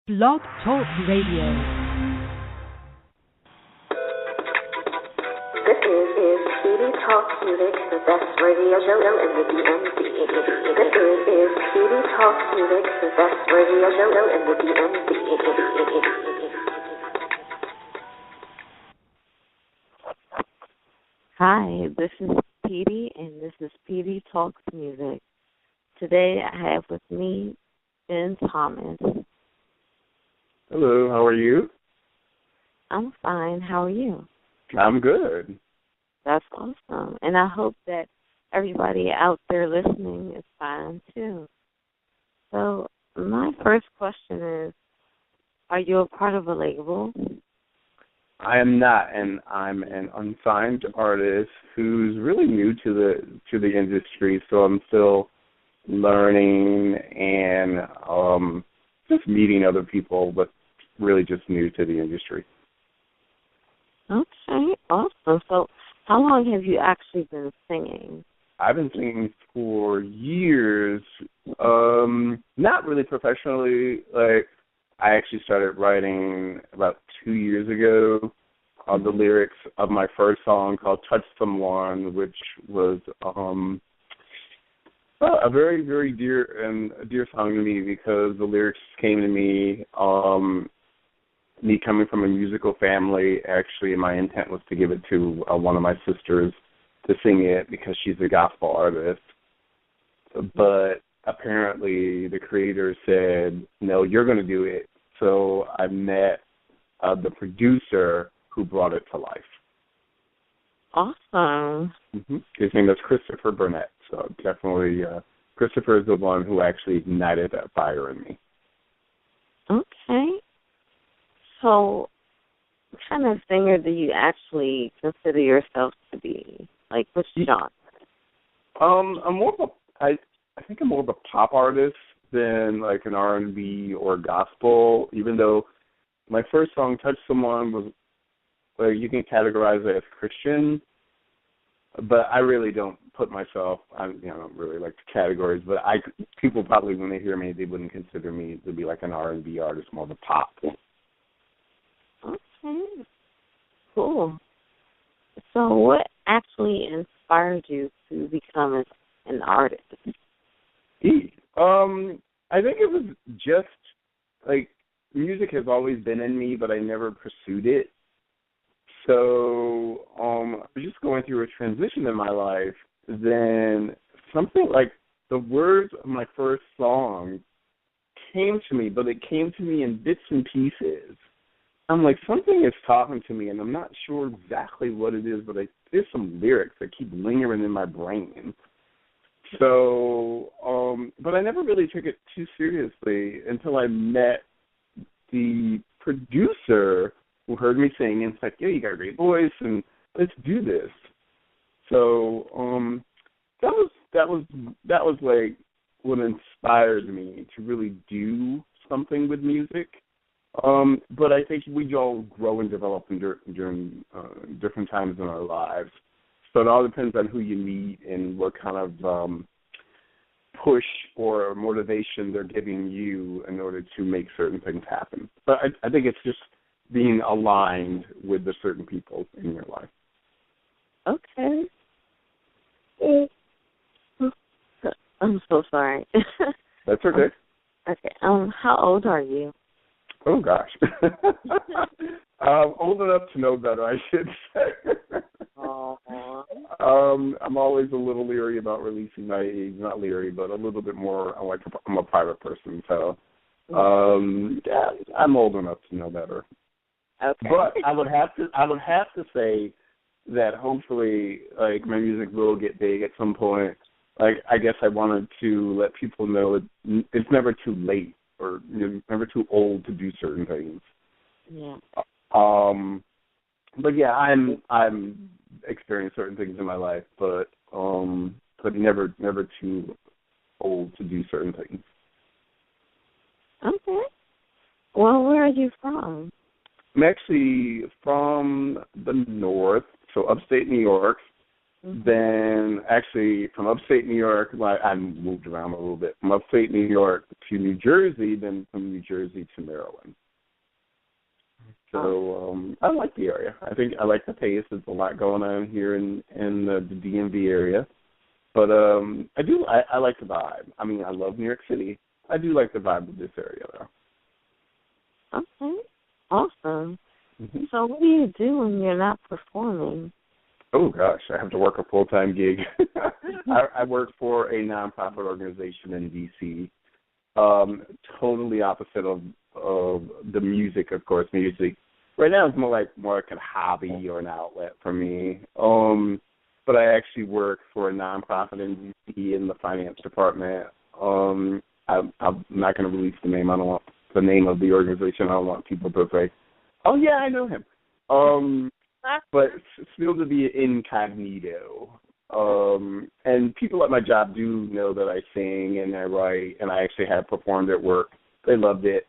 Blog Talk Radio. This is Pedii Talk Music, the best radio show in the DMV. This is Pedii Talk Music, the best radio show in the DMV. Hi, this is Pedii, and this is Pedii Talks Music. Today I have with me Ben Thomas. Hello, how are you? I'm fine. How are you? I'm good. That's awesome. And I hope that everybody out there listening is fine, too. So my first question is, are you a part of a label? I am not, and I'm an unsigned artist who's really new to the industry, so I'm still learning and just meeting other people, but really just new to the industry. Okay, awesome. So how long have you actually been singing? I've been singing for years, not really professionally. Like, I actually started writing about 2 years ago the lyrics of my first song called Touch Someone, which was a very, very dear song to me because the lyrics came to me, me coming from a musical family. Actually, my intent was to give it to one of my sisters to sing it because she's a gospel artist. But apparently the creator said, no, you're going to do it. So I met the producer who brought it to life. Awesome. Mm-hmm. His name is Christopher Burnett. So definitely Christopher is the one who actually ignited that fire in me. Okay. So what kind of singer do you actually consider yourself to be? Like, which genre? I'm more of I think I'm more of a pop artist than like an R&B or gospel, even though my first song, Touch Someone, was, well, you can categorize it as Christian, but I really don't put myself, I don't really like the categories, but people probably, when they hear me, they wouldn't consider me to be like an R&B artist, more of a pop. Okay, cool. So what actually inspired you to become an artist? I think it was just, like, music has always been in me, but I never pursued it. So I was just going through a transition in my life. Then something like the words of my first song came to me, but it came to me in bits and pieces. I'm like, something is talking to me, and I'm not sure exactly what it is, but there's some lyrics that keep lingering in my brain. So, but I never really took it too seriously until I met the producer who heard me sing and said, "Yeah, you got a great voice, and let's do this." So that was like what inspired me to really do something with music. But I think we all grow and develop during different times in our lives. So it all depends on who you meet and what kind of push or motivation they're giving you in order to make certain things happen. But I think it's just being aligned with the certain people in your life. Okay. I'm so sorry. That's okay. Okay. How old are you? Oh, gosh. Old enough to know better, I should say. I'm always a little leery about releasing my age. Not leery, but a little bit more. I'm a private person, so yeah, I'm old enough to know better. Okay. But I would have to say that hopefully, like, my music will get big at some point. Like, I guess I wanted to let people know it's never too late or never too old to do certain things. Yeah. But yeah, I'm experienced certain things in my life, but never too old to do certain things. Okay. Well, where are you from? I'm actually from the north, so upstate New York, Then actually from upstate New York, like I moved around a little bit, from upstate New York to New Jersey, then from New Jersey to Maryland. So I like the area. I think I like the pace. There's a lot going on here in the DMV area. But I like the vibe. I mean, I love New York City. I do like the vibe of this area, though. Okay. Awesome. So what do you do when you're not performing? Oh, gosh, I have to work a full-time gig. I work for a nonprofit organization in D.C., totally opposite of the music, of course. Music right now is more like a hobby or an outlet for me. But I actually work for a nonprofit in D.C. in the finance department. I'm not going to release the name. I don't want the name of the organization. I don't want people to say, "Oh yeah, I know him." But still to be incognito. And people at my job do know that I sing and I write, and I actually have performed at work. They loved it.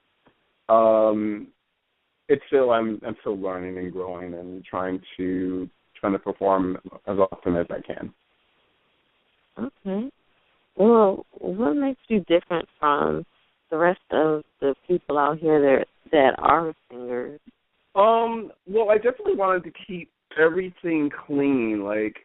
It's still I'm still learning and growing and trying to perform as often as I can. Okay. Well, what makes you different from the rest of the people out here that are singers? Well, I definitely wanted to keep everything clean. Like,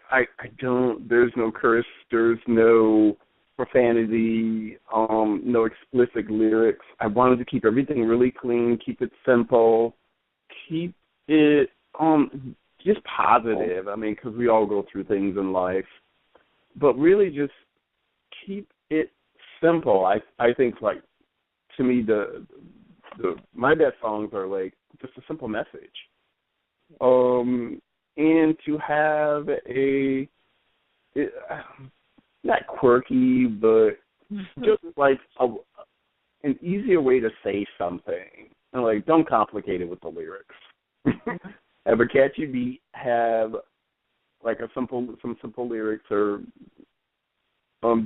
there's no curse, there's no profanity, no explicit lyrics. I wanted to keep everything really clean, keep it simple, keep it, just positive. I mean, because we all go through things in life. But really just keep it simple. I think, like, to me, my best songs are, like, just a simple message. And to have not quirky, but just like an easier way to say something. And like, don't complicate it with the lyrics. Have a catchy beat, have like some simple lyrics, or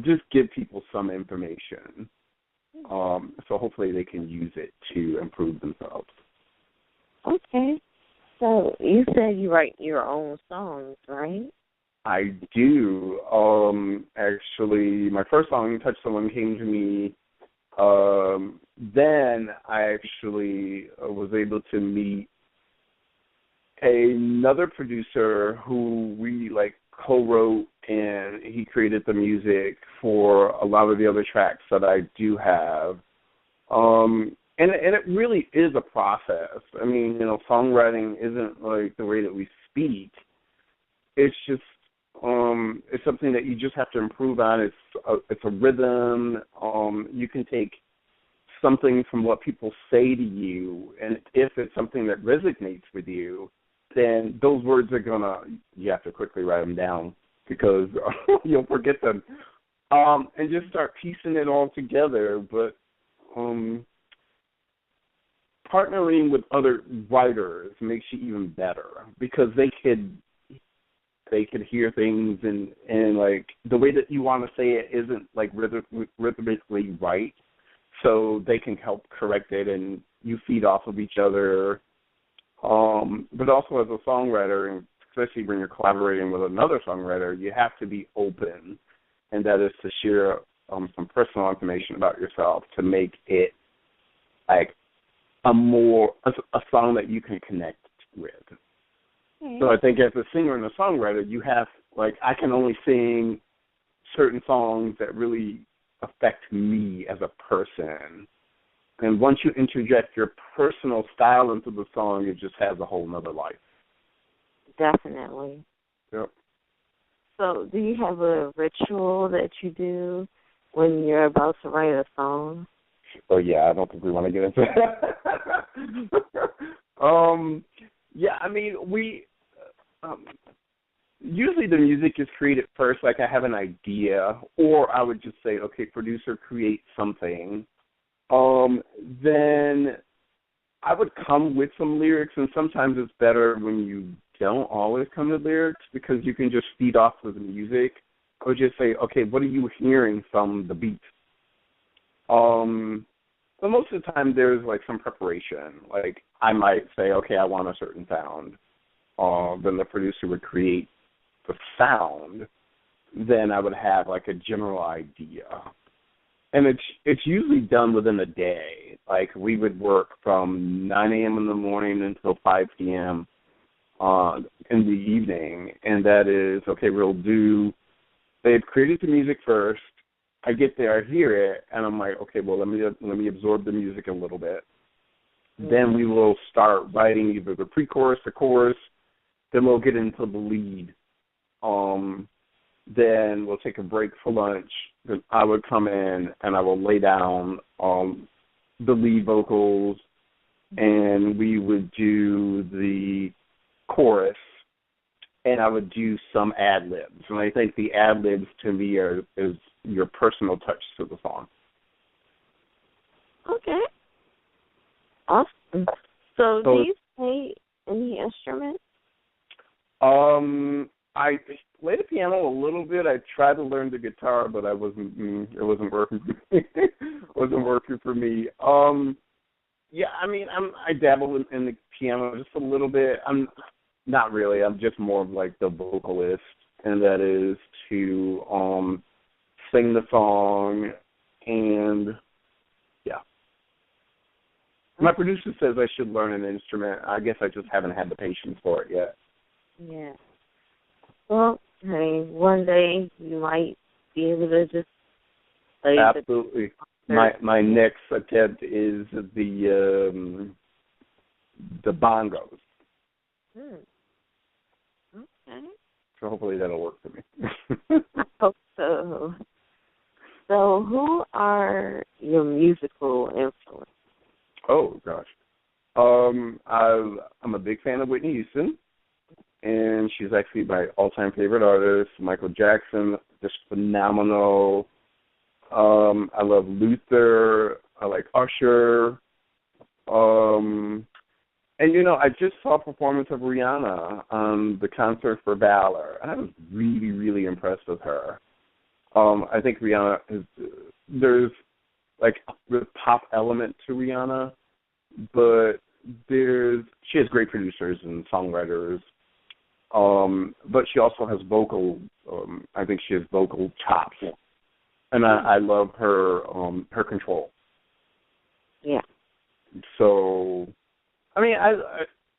just give people some information. So hopefully they can use it to improve themselves. Okay. So you said you write your own songs, right? I do. Actually, my first song, Touch Someone, came to me. Then I actually was able to meet another producer who we co-wrote, and he created the music for a lot of the other tracks that I do have. And it really is a process. I mean, songwriting isn't like the way that we speak. It's just it's something that you just have to improve on. It's a rhythm. You can take something from what people say to you, and if it's something that resonates with you, then those words you have to quickly write them down because you'll forget them. And just start piecing it all together. But partnering with other writers makes you even better because they could hear things and like the way that you want to say it isn't like rhythmically right, so they can help correct it and you feed off of each other. But also as a songwriter, and especially when you're collaborating with another songwriter, you have to be open, and that is to share some personal information about yourself to make it like a song that you can connect with. Okay. So I think as a singer and a songwriter, you have, I can only sing certain songs that really affect me as a person. And once you interject your personal style into the song, it just has a whole nother life. Definitely. Yep. So do you have a ritual that you do when you're about to write a song? Oh, yeah, I don't think we want to get into that. Yeah, I mean, we usually the music is created first. Like, I have an idea, or I would just say, okay, producer, create something. Then I would come with some lyrics, and sometimes it's better when you don't always come with lyrics because you can just feed off of the music or just say, okay, what are you hearing from the beat? But most of the time there's some preparation. Like I might say, okay, I want a certain sound. Then the producer would create the sound, then I would have like a general idea. And it's usually done within a day. Like we would work from 9 a.m. in the morning until 5 p.m. In the evening, and that is, okay, they've created the music first. I get there, I hear it, and I'm like, okay, well, let me absorb the music a little bit. Mm-hmm. Then we will start writing either the pre-chorus, the chorus, then we'll get into the lead. Then we'll take a break for lunch. Then I would come in and I will lay down the lead vocals, and we would do the chorus, and I would do some ad-libs. And I think the ad-libs to me is your personal touch to the song. Okay. Awesome. So do you play any instruments? I played the piano a little bit. I tried to learn the guitar, but it wasn't working for me. Wasn't working for me. Yeah, I mean, I dabble in the piano just a little bit. I'm not really. I'm just more of like the vocalist, and that is to sing the song, and yeah. My producer says I should learn an instrument. I guess I just haven't had the patience for it yet. Yeah. Well, I mean, one day you might be able to just play. Absolutely. My next attempt is the bongos. Okay. So hopefully that'll work for me. I hope so. So who are your musical influences? Oh, gosh. I'm a big fan of Whitney Houston, and she's actually my all-time favorite artist. Michael Jackson, just phenomenal. I love Luther. I like Usher. And, you know, I just saw a performance of Rihanna on the concert for Valor, and I was really, really impressed with her. I think Rihanna there's like the pop element to Rihanna, but she has great producers and songwriters, but she also has I think she has vocal chops, and I love her control. Yeah. So, I mean,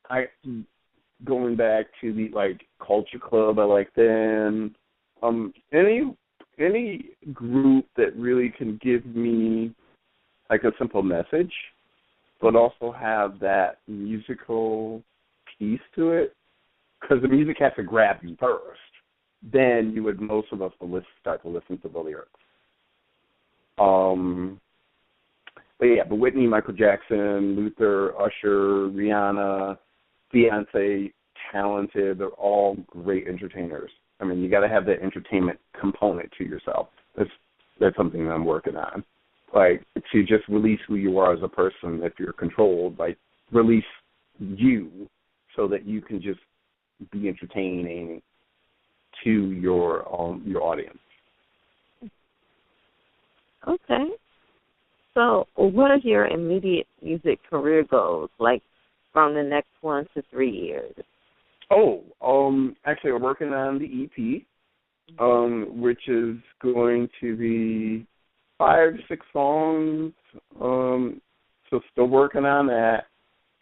I going back to the like Culture Club, I like them. Any group that really can give me like a simple message, but also have that musical piece to it, because the music has to grab you first. Then most of us will start to listen to the lyrics. But Whitney, Michael Jackson, Luther, Usher, Rihanna, Beyonce, talented. They're all great entertainers. I mean, you got to have that entertainment component to yourself. That's something that I'm working on. Like, to just release who you are as a person. If you're controlled, like, release you so that you can just be entertaining to your audience. Okay. So what are your immediate music career goals, like from the next 1 to 3 years? Actually, I'm working on the EP, which is going to be 5 to 6 songs. So still working on that,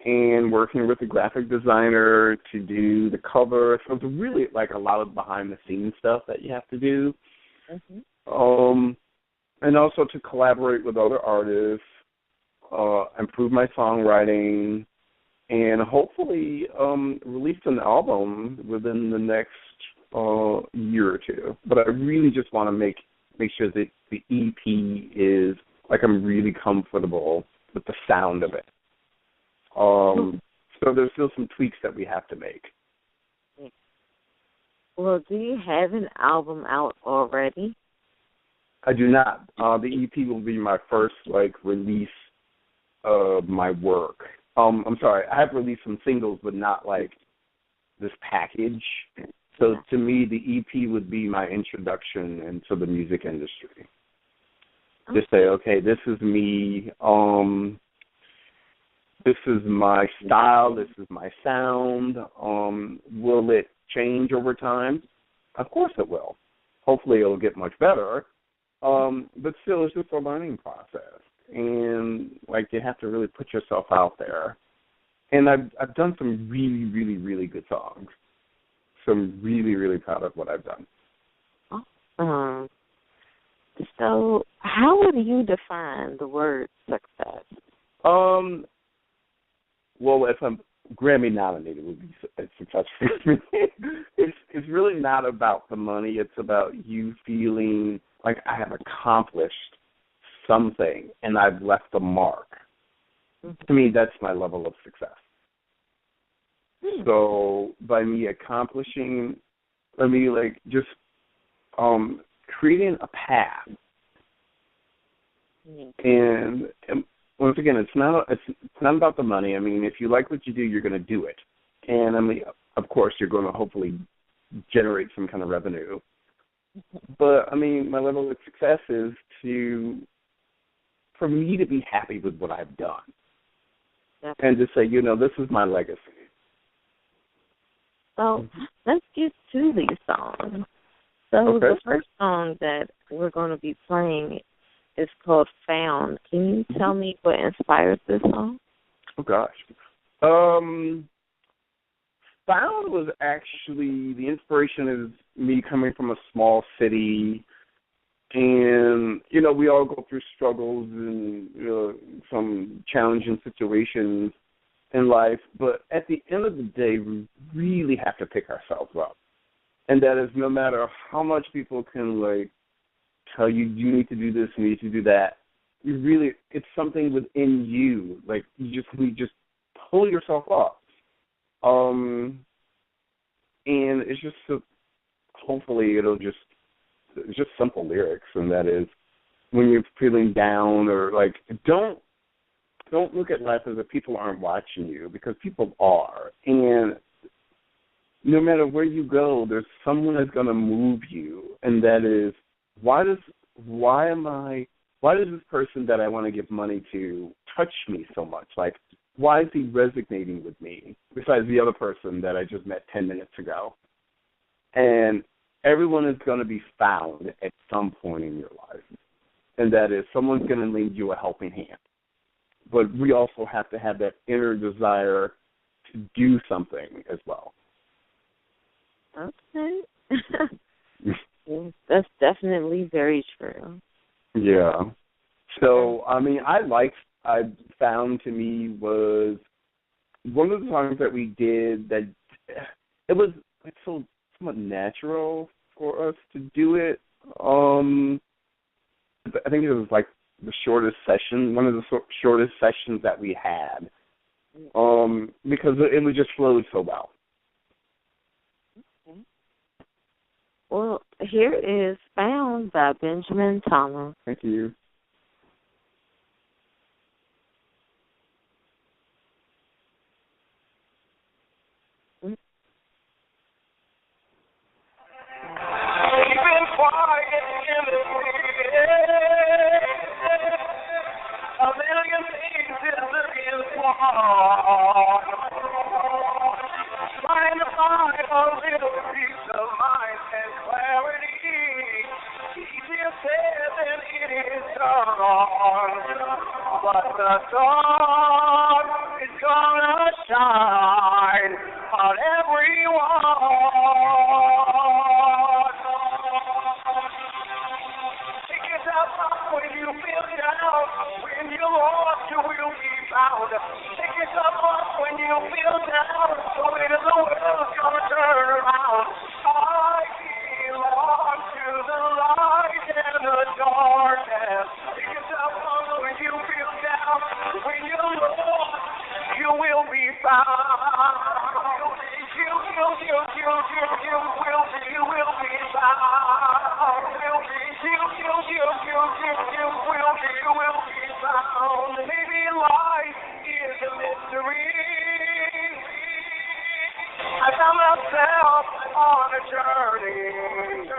and working with a graphic designer to do the cover. So it's really like a lot of behind-the-scenes stuff that you have to do. Mm-hmm. And also to collaborate with other artists, improve my songwriting, and hopefully release an album within the next year or two. But I really just want to make sure that the EP is, like, I'm really comfortable with the sound of it. So there's still some tweaks that we have to make. Well, do you have an album out already? I do not. The EP will be my first, like, release of my work. I'm sorry, I have released some singles, but not, like, this package. So to me, the EP would be my introduction into the music industry. Okay. Just say, okay, this is me. This is my style. This is my sound. Will it change over time? of course it will. Hopefully it'll get much better. But still, it's just a learning process. And, like, you have to really put yourself out there. And I've done some really, really, really good songs. So I'm really, really proud of what I've done. Awesome. So how would you define the word success? Well, if I'm Grammy nominated, would be a success for me. It's really not about the money. It's about you feeling like I have accomplished something and I've left a mark. Mm-hmm. To me, that's my level of success. Mm-hmm. So by me accomplishing, just creating a path. Mm-hmm. And once again, it's not about the money. I mean, if you like what you do, you're going to do it. And I mean, of course, you're going to hopefully generate some kind of revenue. But I mean, my level of success is for me to be happy with what I've done. Yep. And to say, this is my legacy. So let's get to these songs. So okay. The first song that we're going to be playing is called Found. Can you tell me what inspired this song? Oh, gosh. Found was actually, the inspiration is me coming from a small city, and, we all go through struggles and some challenging situations in life, but at the end of the day, we really have to pick ourselves up. And that is no matter how much people can, tell you, you need to do this, you need to do that. It's something within you. You just pull yourself up. And it's just, hopefully it's just simple lyrics, and that is, when you're feeling down or, don't look at life as if people aren't watching you, because people are. And no matter where you go, there's someone that's going to move you, and that is, why does this person that I want to give money to touch me so much? Why is he resonating with me besides the other person that I just met 10 minutes ago? And everyone is going to be found at some point in your life, and that is, someone's going to lend you a helping hand. But we also have to have that inner desire to do something as well. Okay. That's definitely very true. Yeah. So, I mean, I found to me was one of the songs that we did that it was so somewhat natural for us to do it. I think it was the shortest session, one of the shortest sessions that we had, because it was just flowed so well. Okay. Well, here is Found by Benjamin Thomas. Thank you. A million things is looking for. Trying to find a little peace of mind and clarity. Easier said than it is done. But the sun is gonna shine on everyone. Pick yourself up when you feel down. When you're lost, you will be found. Pick yourself up when you feel down. The weight of the world's gonna turn around. I belong to the light and the darkness. Pick yourself up when you feel down. When you're lost, you will be found. You will be found. You will be found. Maybe life is a mystery. I found myself on a journey.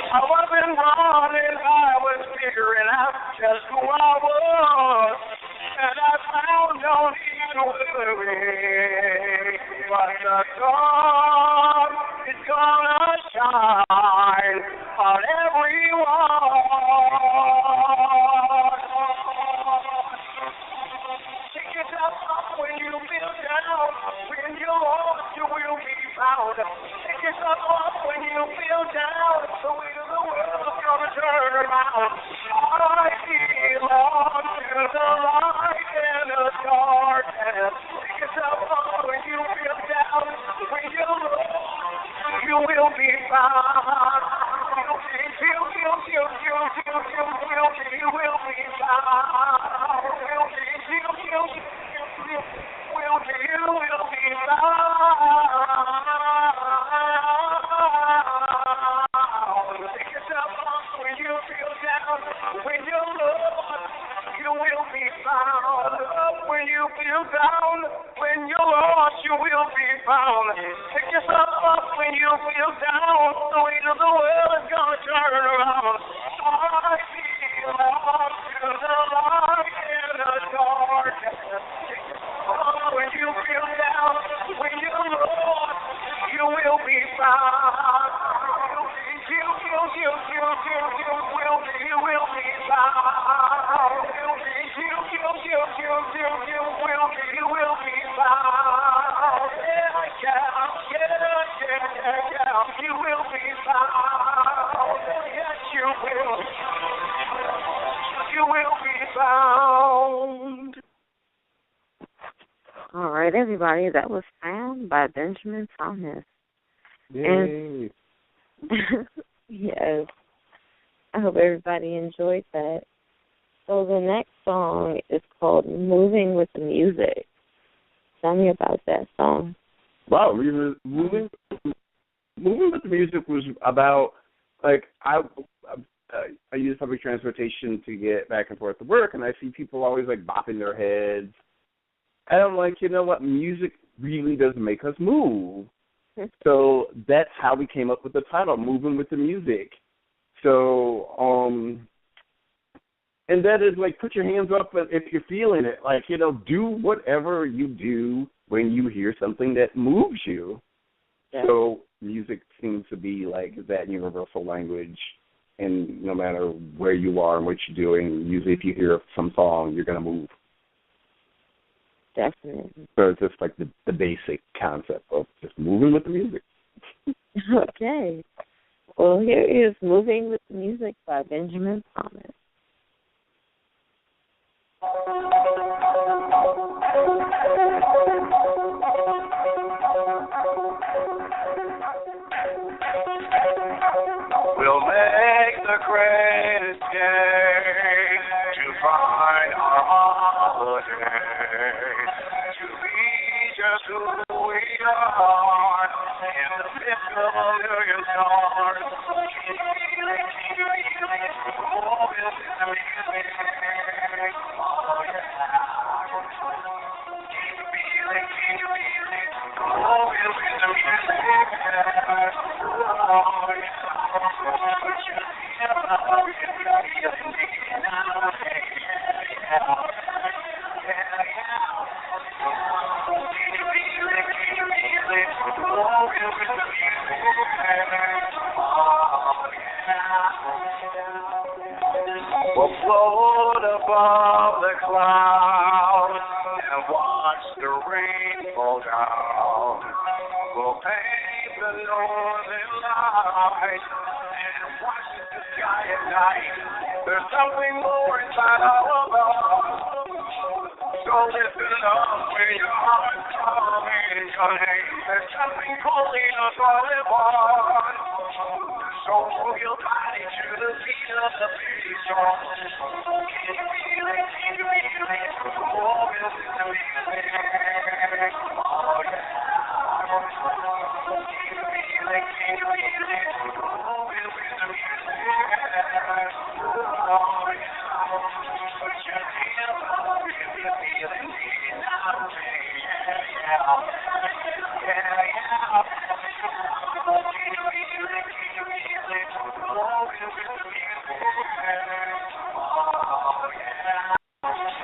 I wasn't running, I was figuring out just who I was. And I found no need to worry. But the sun is gone. feel down. When you're lost, you will be found. Pick yourself up when you feel down. The weight of the world's gonna turn around. I belong to the light and the darkness. Pick yourself up when you feel down. When you're lost, you will be found. You will be Pick yourself up when you feel down. When you're lost, you will be found. When you feel down, when you're lost, you will be found. Pick yourself up when you feel down. The weight of the world is gonna turn around. I belong to the light and the darkness. When you feel down, when you're lost, you will be found. You will be found. You will be found. You will be found. Yes, you will. You will be found. All right, everybody. That was Found by Benjamin Thomas. Yay. And yes, I hope everybody enjoyed that. So the next song is called Moving with the Music. Tell me about that song. Wow, moving with the music was about, like, I use public transportation to get back and forth to work, and I see people always, like, bopping their heads. And I'm like, you know what, music really does make us move. So that's how we came up with the title, Moving with the Music. So, and that is, like, put your hands up if you're feeling it. Like, you know, do whatever you do when you hear something that moves you. Yeah. So music seems to be, like, that universal language. And no matter where you are and what you're doing, usually if you hear some song, you're going to move. Definitely. So it's just like the basic concept of just moving with the music. Okay. Well, here is Moving with the Music by Benjamin Thomas. We'll make the greatest day to find our holiday, to be just who we are in the midst of a million stars. We'll float above the clouds and watch the rain fall down. We'll paint the northern lights and watch the sky at night. There's something more inside our love. So listen up when your heart's calling your name. There's something pulling us all at once. So move your body to the beat of the bass drum. Can you feel it? Can you feel it? Oh, listen to me. Oh, yeah. Can you feel it? Can you feel it? Oh, listen to me. Oh, yeah. Put your hands up if you feel it now. Yeah, yeah. Can you feel it? Can you feel it? Oh, listen to me. Oh, yeah.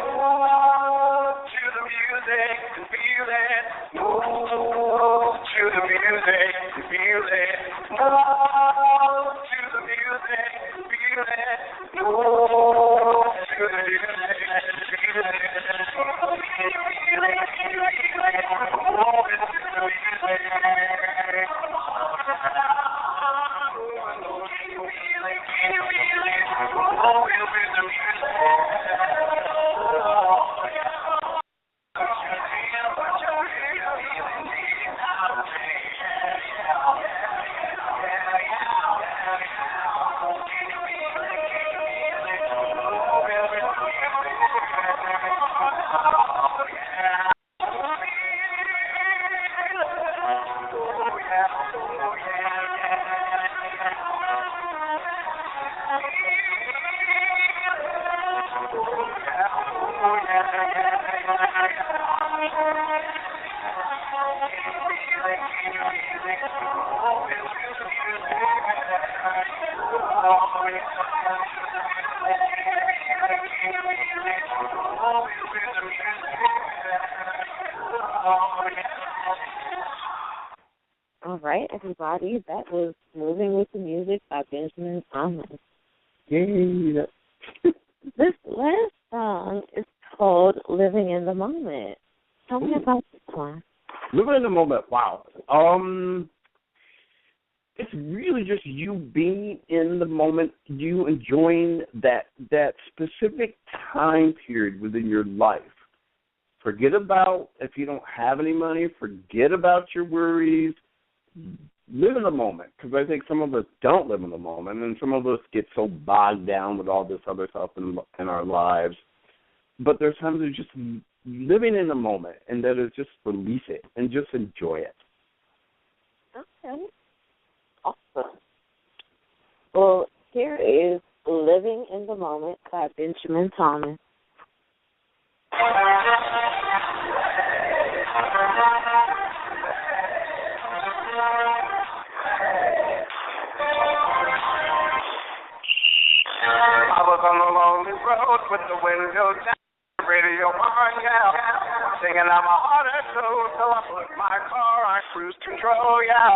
Move to the music and feel it. Move to the music and feel it. Move to the music and feel it. Move to the music and feel it. Can you feel it? Can you feel it? All right, everybody. That was Moving with the Music by Benjamin Thomas. Yay. This last song is called Living in the Moment. Tell me about this one. Living in the moment. Wow. It's really just you being in the moment, you enjoying that specific time period within your life. Forget about if you don't have any money. Forget about your worries. Live in the moment, because I think some of us don't live in the moment, and some of us get so bogged down with all this other stuff in our lives. But there's times of just living in the moment, and that is just release it and just enjoy it. Okay. Awesome. Well, here is Living in the Moment by Benjamin Thomas. I was on the lonely road with the window down, radio on, yeah, singing out my heart and soul till I put my car on cruise control, yeah.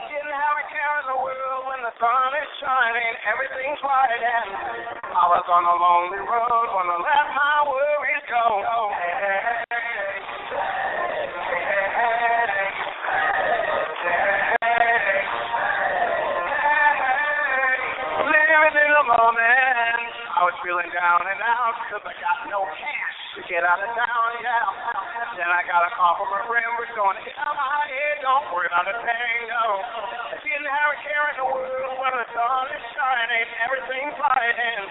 Didn't have a care in the world when the sun is shining, everything's right, and I was on a lonely road, wanna let my worries go. Living in the moment, I was feeling down and out, cause I got no cash to get out of town, yeah. Then I got a call from a friend, we're going to hit my head, don't worry about a thing, no. Didn't have a care in the world when the sun is shining, everything's right, and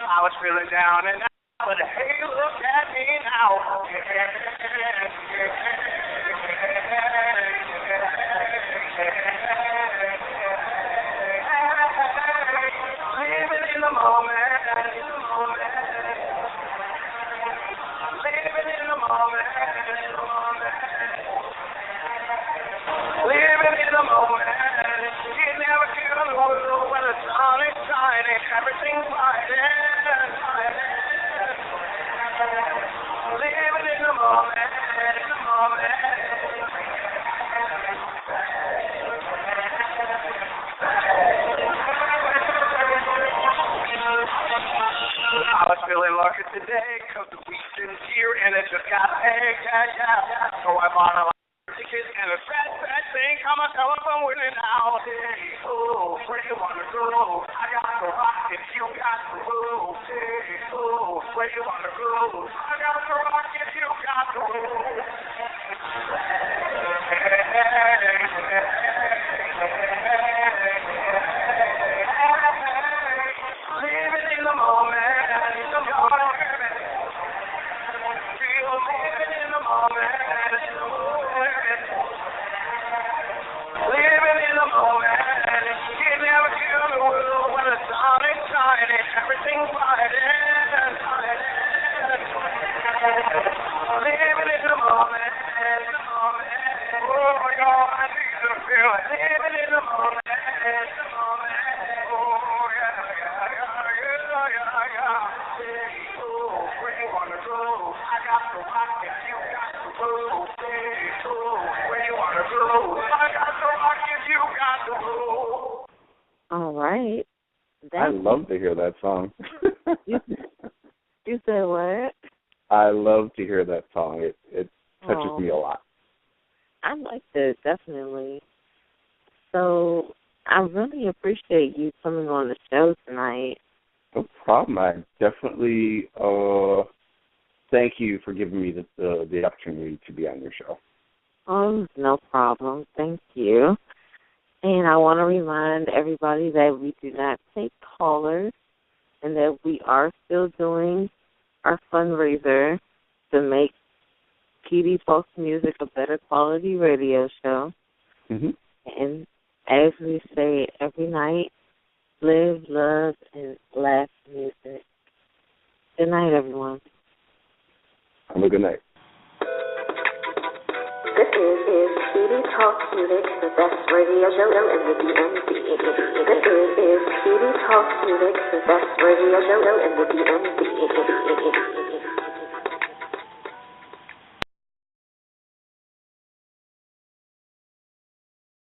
I was feeling down and out, but hey, look at me now. Living in the moment, living in the moment, living in the moment. You never care in the world when the sun is shining, everything's right. Living in the moment, in the moment. I was feeling lucky today, cause the week's in here and it just got paid, yeah. So I bought a lot of tickets and a fat thing, come on, tell us I'm winning now. Hey, oh, where you wanna go? I got the rock if you got the roll. Hey, oh, where you wanna go? I got the rock if you got the roll. Living in the moment. Everything's right. Living in the moment. Oh my God, I need to feel it. Living in the moment. Oh yeah. Oh, where you wanna go? I got the rock if you got the roll. Oh, where you wanna go? I got the rock if you got the roll. All right. I love to hear that song. You said what? I love to hear that song. It touches me a lot. I liked it, definitely. So I really appreciate you coming on the show tonight. No problem. I definitely thank you for giving me the opportunity to be on your show. Oh, no problem. Thank you. And I want to remind everybody that we do not take callers and that we are still doing our fundraiser to make Pedii Talks Music, a better quality radio show. Mhm. And as we say every night, live, love, and laugh music. Good night, everyone. Have a good night. This is Pedii Talks Music, the best radio show in the DMV. This is Pedii Talks Music, the best radio show in the DMV.